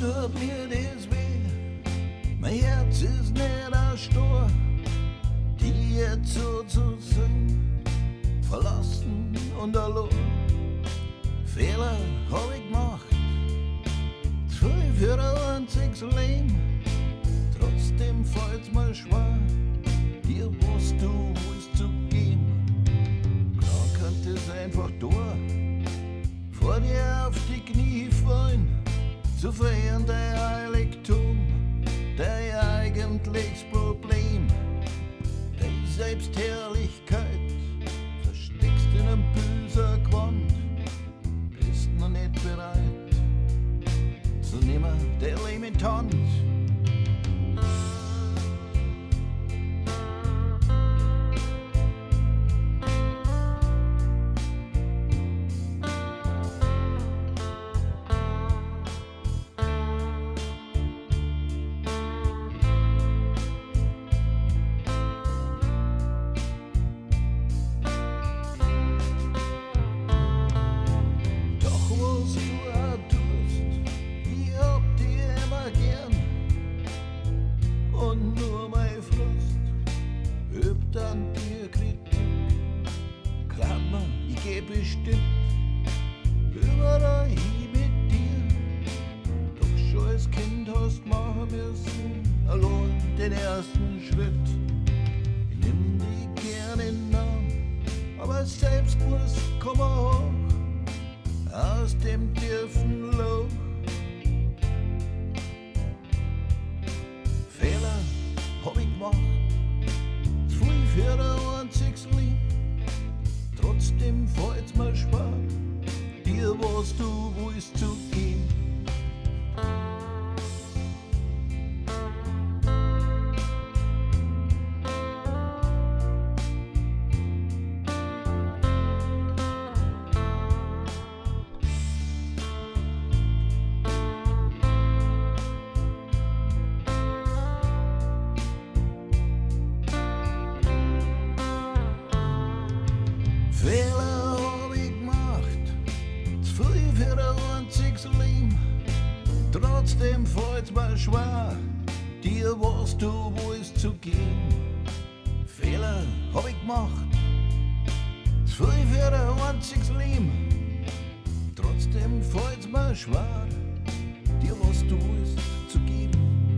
tut mir das weh. Mein Herz ist nicht erstor, die jetzt so zu sehen, verlassen und allein. Fehler hab ich gemacht, zu viel für ein einziges Leben. Trotzdem fällt's mir schwer, dir was du willst zu geben. Klar könnte es einfach da, vor dir auf die Knie fallen, zu feiern dein Heiligtum, dein eigentliches Problem. Deine Selbstherrlichkeit versteckst in einem bösen Gewand, bist noch nicht bereit zu nehmen, der Leben in die Hand. Bestimmt überall hin mit dir. Doch schon als Kind hast machen müssen, allein den ersten Schritt. Ich nimm dich gerne in den Arm, aber Selbstbewusst komm hoch aus dem tiefen Loch. Fehler hab ich gemacht, zu viel für ein einziges Lied. Trotzdem fällt's mir schwer, dir was du willst zu geben. Fehler hab ich gemacht, zu viel für ein einziges Leben. Trotzdem fällt's mir schwer, dir was du willst zu geben. Fehler hab ich gemacht, zu viel für ein einziges Leben. Trotzdem fällt's mir schwer, dir was du willst zu geben.